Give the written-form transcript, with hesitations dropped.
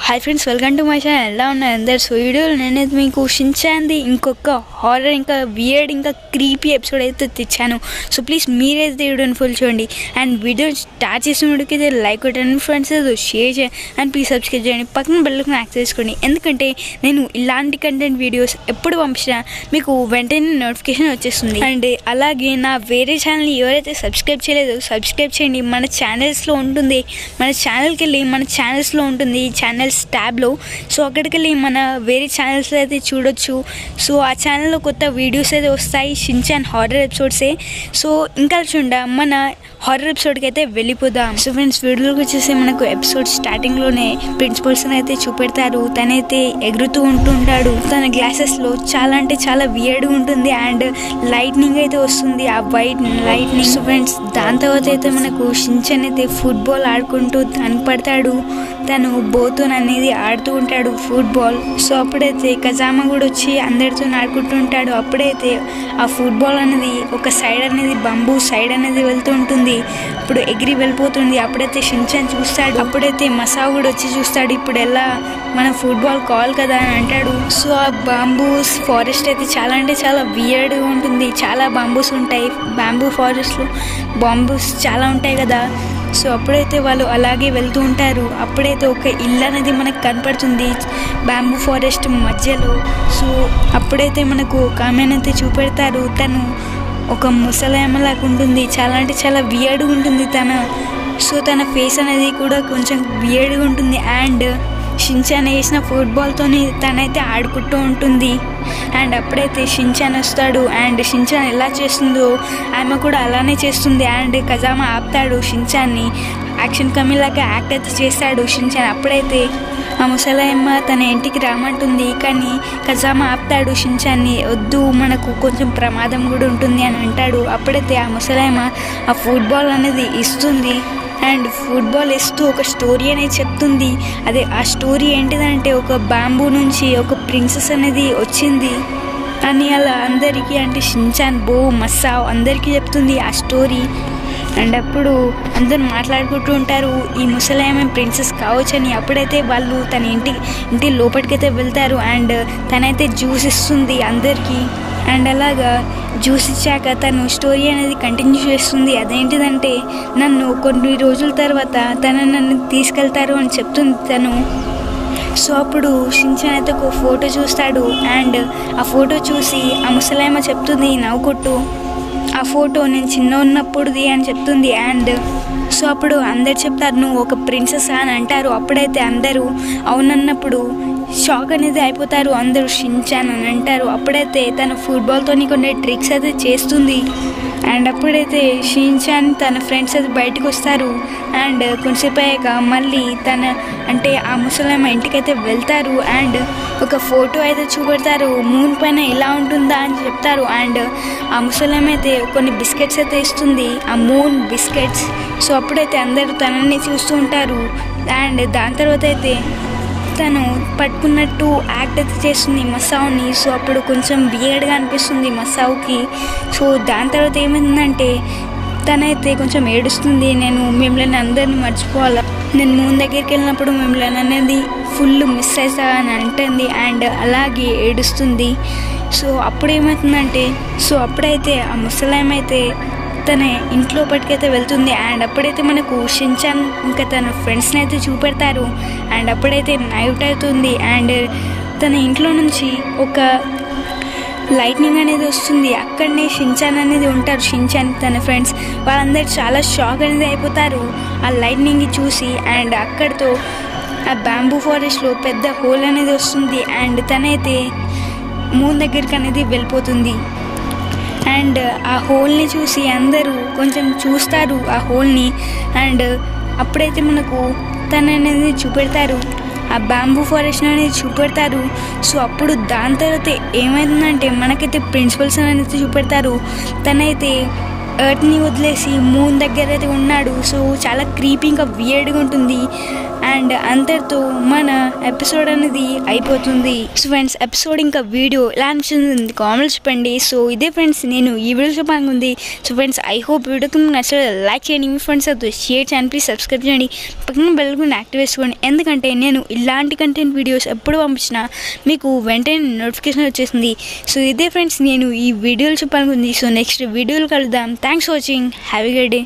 Hi friends, welcome to my channel. ఎలా ఉన్నారు అందరు? సో వీడియోలో నేనైతే మీకు షిన్చాన్ది ఇంకొక హారర్, ఇంకా వియర్డ్, ఇంకా క్రీపీ ఎపిసోడ్ అయితే తెచ్చాను. సో ప్లీజ్ మీరైతే వీడియోని ఫుల్ చూడండి. అండ్ వీడియో స్టార్ట్ చేసిన వీడియోకి లైక్ కొట్టండి, ఫ్రెండ్స్ షేర్ చేయండి, అండ్ ప్లీజ్ సబ్స్క్రైబ్ చేయండి. పక్కన బెల్ని యాక్సెస్ చేసుకోండి, ఎందుకంటే నేను ఇలాంటి కంటెంట్ వీడియోస్ ఎప్పుడు పంపించినా మీకు వెంటనే నోటిఫికేషన్ వచ్చేస్తుంది. అండ్ అలాగే నా వేరే ఛానల్ని ఎవరైతే సబ్స్క్రైబ్ చేయలేదో సబ్స్క్రైబ్ చేయండి. మన ఛానల్స్లో ఉంటుంది, మన ఛానల్కి వెళ్ళి మన ఛానల్స్లో ఉంటుంది ఛానల్స్ ట్యాబ్లో. సో అక్కడికి వెళ్ళి మన వేరే ఛానల్స్ అయితే చూడొచ్చు. సో ఆ ఛానల్లో కొత్త వీడియోస్ అయితే వస్తాయి, షిన్చాన్ హారర్ ఎపిసోడ్సే. సో ఇంకా చూడ మన హారర్ ఎపిసోడ్కి అయితే వెళ్ళిపోదాం. సో ఫ్రెండ్స్, వీడియోకి వచ్చేసి మనకు ఎపిసోడ్ స్టార్టింగ్లోనే ప్రిన్సిపల్స్ని అయితే చూపెడతారు. తనైతే ఎగురుతూ ఉంటుంటాడు, తన గ్లాసెస్లో చాలా అంటే చాలా వియర్డ్గా ఉంటుంది. అండ్ లైట్నింగ్ అయితే వస్తుంది, ఆ వైట్ లైట్నింగ్. సో ఫ్రెండ్స్, దాని తర్వాత అయితే మనకు షిన్చాన్ అయితే ఫుట్బాల్ ఆడుకుంటూ కనపడతాడు. తను బోతో అనేది ఆడుతూ ఉంటాడు ఫుట్బాల్. సో అప్పుడైతే కజామా కూడా వచ్చి అందరితో ఆడుకుంటూ ఉంటాడు. అప్పుడైతే ఆ ఫుట్బాల్ అనేది ఒక సైడ్ అనేది బంబూ సైడ్ అనేది వెళ్తూ ఉంటుంది, ఇప్పుడు ఎగిరి వెళ్ళిపోతుంది. అప్పుడైతే షిన్చాన్ చూస్తాడు, అప్పుడైతే మసావ్ కూడా వచ్చి చూస్తాడు. ఇప్పుడు ఎలా మన ఫుట్బాల్ కాల్ కదా అని అంటాడు. సో ఆ బాంబూస్ ఫారెస్ట్ అయితే చాలా అంటే చాలా వియర్డ్గా ఉంటుంది, చాలా బాంబూస్ ఉంటాయి. బాంబూ ఫారెస్ట్లో బాంబూస్ చాలా ఉంటాయి కదా. సో అప్పుడైతే వాళ్ళు అలాగే వెళ్తూ ఉంటారు. అప్పుడైతే ఒక ఇల్లు అనేది మనకు కనపడుతుంది బ్యాంబూ ఫారెస్ట్ మధ్యలో. సో అప్పుడైతే మనకు ఒక ఆమెనైతే చూపెడతారు. తను ఒక ముసలామెలాగా ఉంటుంది, చాలా అంటే చాలా వియర్డ్గా ఉంటుంది తన ఫేస్ అనేది కూడా కొంచెం వియర్డ్గా ఉంటుంది. అండ్ షిన్చాన్ వేసిన ఫుట్బాల్తోని తనైతే ఆడుకుంటూ ఉంటుంది. అండ్ అప్పుడైతే షిన్చాన్ వస్తాడు. అండ్ షిన్చాన్ ఎలా చేస్తుందో ఆమె కూడా అలానే చేస్తుంది. అండ్ కజామా ఆపుతాడు షిన్చాన్ని, యాక్షన్ కమీలాగా యాక్ట్ అయితే చేస్తాడు షిన్చాన్. అప్పుడైతే ఆ ముసలాయమ్మ తన ఇంటికి రామంటుంది, కానీ కజామా ఆపుతాడు షిన్చాన్ని. వద్దు, మనకు కొంచెం ప్రమాదం కూడా ఉంటుంది అని అంటాడు. అప్పుడైతే ఆ ముసలాయమ్మ ఆ ఫుట్బాల్ అనేది ఇస్తుంది. అండ్ ఫుట్బాల్ ఇస్తూ ఒక స్టోరీ అనేది చెప్తుంది. అదే ఆ స్టోరీ ఏంటిదంటే, ఒక బాంబూ నుంచి ఒక ప్రిన్సెస్ అనేది వచ్చింది అని అలా అందరికీ, అంటే షిన్చాన్, బో, మసావ్ అందరికీ చెప్తుంది ఆ స్టోరీ. అండ్ అప్పుడు అందరూ మాట్లాడుకుంటూ ఉంటారు, ఈ ముసలామె ప్రిన్సెస్ కావచ్చని. అప్పుడైతే వాళ్ళు తన ఇంటి లోపలికైతే వెళ్తారు. అండ్ తనైతే జ్యూస్ ఇస్తుంది అందరికీ. అండ్ అలాగా జ్యూస్ ఇచ్చాక తను స్టోరీ అనేది కంటిన్యూ చేస్తుంది. అదేంటిదంటే, నన్ను కొన్ని రోజుల తర్వాత నన్ను తీసుకెళ్తారు అని చెప్తుంది తను. సో అప్పుడు షిన్చాన్ అయితే ఒక ఫోటో చూస్తాడు. అండ్ ఆ ఫోటో చూసి ఆ ముసలాయమ్మ చెప్తుంది నవ్వుకుంటూ, ఆ ఫోటో నేను చిన్న ఉన్నప్పుడుది అని చెప్తుంది. అండ్ సో అప్పుడు అందరు చెప్తారు, నువ్వు ఒక ప్రిన్సెస్ అని అంటారు. అప్పుడైతే అందరూ అవునన్నప్పుడు షాక్ అనేది అయిపోతారు అందరూ, షిన్చాన్ అని అంటారు. అప్పుడైతే తన ఫుట్బాల్తో కొన్ని ట్రిక్స్ అయితే చేస్తుంది. అండ్ అప్పుడైతే షిన్చాన్ తన ఫ్రెండ్స్ అయితే బయటకు వస్తారు. అండ్ కొంచెంసేపు అయ్యాక మళ్ళీ అంటే ఆ ముసలమ్మ ఇంటికైతే వెళ్తారు. అండ్ ఒక ఫోటో అయితే చూపెడతారు, మూన్ పైన ఇలా ఉంటుందా అని చెప్తారు. అండ్ ఆ ముసలమ్మ అయితే కొన్ని బిస్కెట్స్ అయితే ఇస్తుంది, ఆ మూన్ బిస్కెట్స్. సో అప్పుడైతే అందరూ తనని చూస్తూ ఉంటారు. అండ్ దాని తర్వాత అయితే తను పట్టుకున్నట్టు యాక్ట్ అయితే చేస్తుంది మసావ్ని. సో అప్పుడు కొంచెం వియర్డ్గా అనిపిస్తుంది మసావ్కి. సో దాని తర్వాత ఏమైందంటే, తనైతే కొంచెం ఏడుస్తుంది, నేను మిమ్మల్ని అందరినీ మర్చిపోవాలా, నేను మూన్ దగ్గరికి వెళ్ళినప్పుడు మిమ్మల్ని అనేది ఫుల్ మిస్ అవుతా అని అంటుంది. అండ్ అలాగే ఏడుస్తుంది. సో అప్పుడు ఏమవుతుందంటే, సో అప్పుడైతే ఆ ముసలామైతే తన ఇంట్లో పట్టుకైతే వెళ్తుంది. అండ్ అప్పుడైతే మనకు షిన్చాన్ ఇంకా తన ఫ్రెండ్స్ని అయితే చూపెడతారు. అండ్ అప్పుడైతే నైట్ అవుతుంది. అండ్ తన ఇంట్లో నుంచి ఒక లైట్నింగ్ అనేది వస్తుంది. అక్కడనే షిన్చాన్ అనేది ఉంటారు, షిన్చాన్ తన ఫ్రెండ్స్ వాళ్ళందరూ చాలా షాక్ అనేది అయిపోతారు ఆ లైట్నింగ్ చూసి. అండ్ అక్కడితో ఆ బ్యాంబూ ఫారెస్ట్లో పెద్ద హోల్ అనేది వస్తుంది. అండ్ తనైతే మూన్ దగ్గరికి అనేది వెళ్ళిపోతుంది. అండ్ ఆ హోల్ని చూసి అందరూ కొంచెం చూస్తారు ఆ హోల్ని. అండ్ అప్పుడైతే మనకు అనేది చూపెడతారు, ఆ బ్యాంబూ ఫారెస్ట్ అనేది చూపెడతారు. సో అప్పుడు దాని తర్వాత ఏమైందంటే, మనకైతే ప్రిన్సిపల్స్ అనేది చూపెడతారు. తనైతే ఎర్త్ని వదిలేసి మూన్ దగ్గర అయితే ఉన్నాడు. సో చాలా క్రీపీగా వియర్డ్గా ఉంటుంది. అండ్ అంతటితో మన ఎపిసోడ్ అనేది అయిపోతుంది. సో ఫ్రెండ్స్, ఎపిసోడ్ ఇంకా వీడియో ఎలా అనిపించింది కామెంట్స్ చెప్పండి. సో ఇదే ఫ్రెండ్స్, నేను ఈ వీడియో చెప్పాలనుకుంది. సో ఫ్రెండ్స్, ఐ హోప్ వీడియోకి నచ్చే లైక్ చేయండి, మీ ఫ్రెండ్స్ అయితే షేర్ చేయండి, ప్లీజ్ సబ్స్క్రైబ్ చేయండి, పక్కన బెల్ ఐకాన్ యాక్టివేట్ చేసుకోండి. ఎందుకంటే నేను ఇలాంటి కంటెంట్ వీడియోస్ ఎప్పుడు పంపించినా మీకు వెంటనే నోటిఫికేషన్ వచ్చేసింది. సో ఇదే ఫ్రెండ్స్, నేను ఈ వీడియోలు చెప్పాలనుకుంది. సో నెక్స్ట్ వీడియోలు కలుద్దాం. Thanks for watching. Have a good day.